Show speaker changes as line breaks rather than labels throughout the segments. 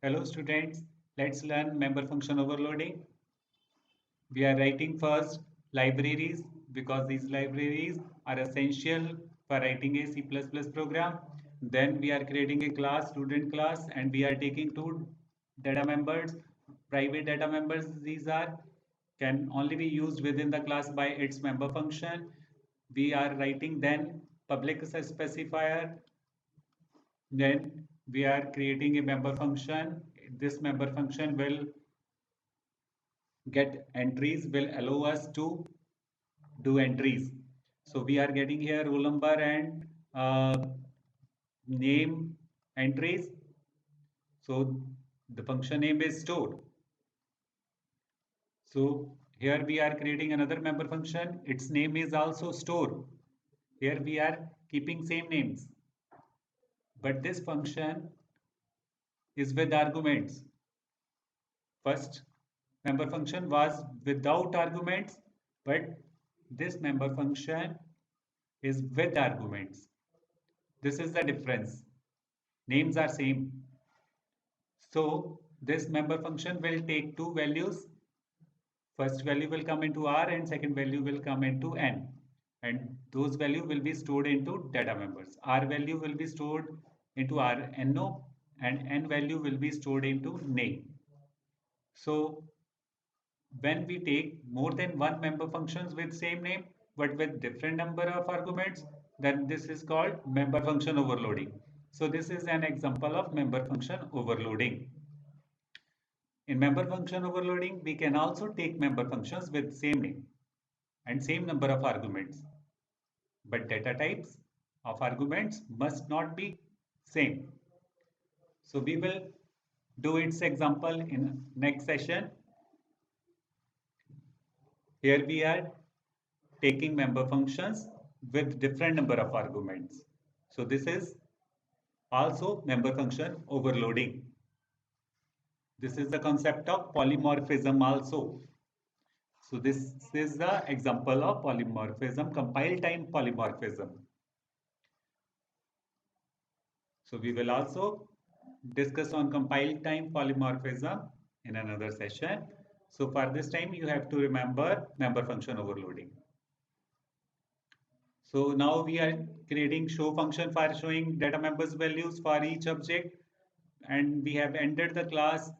Hello students, let's learn member function overloading. We are writing first libraries because these libraries are essential for writing a C++ program. Then we are creating a class, student class, and we are taking two data members. Private data members, these are can only be used within the class by its member function. We are writing then public specifier. Then we are creating a member function. This member function will get entries, will allow us to do entries. So we are getting here roll number and name entries. So the function name is store. So here we are creating another member function. Its name is also store. Here we are keeping same names. But this function is with arguments. First member function was without arguments, but this member function is with arguments. This is the difference. Names are same. So this member function will take two values. First value will come into R and second value will come into N. And those value will be stored into data members. R value will be stored into RNO and N value will be stored into name. So when we take more than one member functions with same name but with different number of arguments, then this is called member function overloading. So this is an example of member function overloading. In member function overloading, we can also take member functions with same name and same number of arguments, but data types of arguments must not be same. So we will do its example in next session. Here we are taking member functions with different number of arguments. So this is also member function overloading. This is the concept of polymorphism also. So this is the example of polymorphism, compile time polymorphism. So we will also discuss on compile time polymorphism in another session. So for this time you have to remember member function overloading. So now we are creating show function for showing data members values for each object, and we have ended the class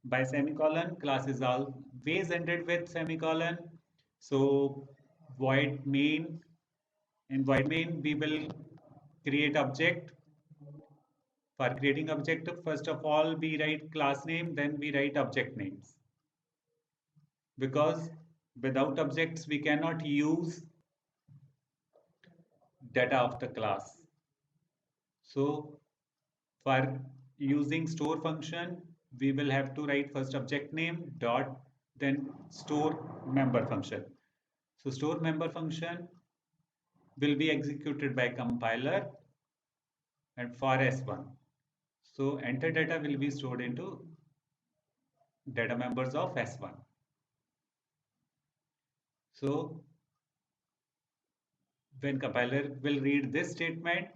by semicolon. Class is always ended with semicolon. So void main, in void main we will create object. For creating object, first of all we write class name, then we write object names, because without objects we cannot use data of the class. So for using store function, we will have to write first object name dot then store member function. So store member function will be executed by compiler and for S1. So enter data will be stored into data members of S1. So when compiler will read this statement,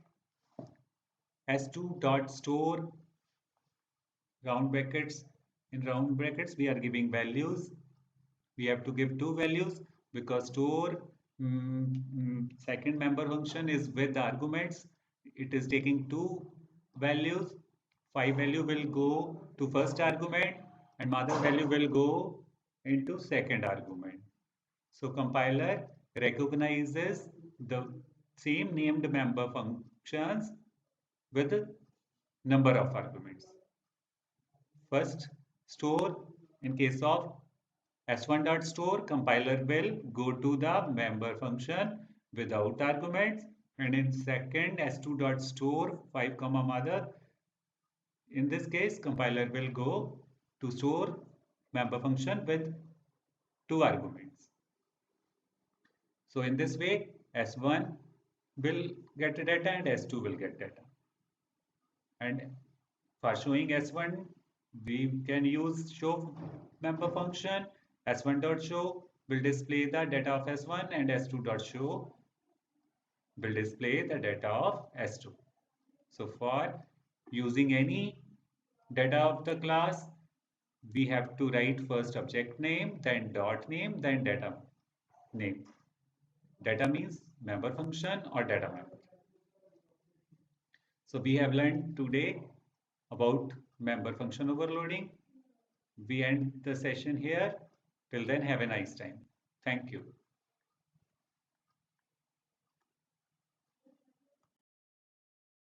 S2 dot store round brackets, in round brackets we are giving values. We have to give two values because store second member function is with arguments. It is taking two values. 5 value will go to first argument and mother value will go into second argument. So compiler recognizes the same named member functions with a number of arguments. First, store, in case of s1.store, compiler will go to the member function without arguments, and in second s2.store 5 comma mother, in this case compiler will go to store member function with two arguments. So in this way s1 will get data and s2 will get data. And for showing S1, we can use show member function. S1.show will display the data of S1 and S2.show will display the data of S2. So for using any Data of the class, we have to write first object name, then dot name, then data name. Data means member function or data member. So we have learned today about member function overloading. We end the session here. Till then, have a nice time. Thank you.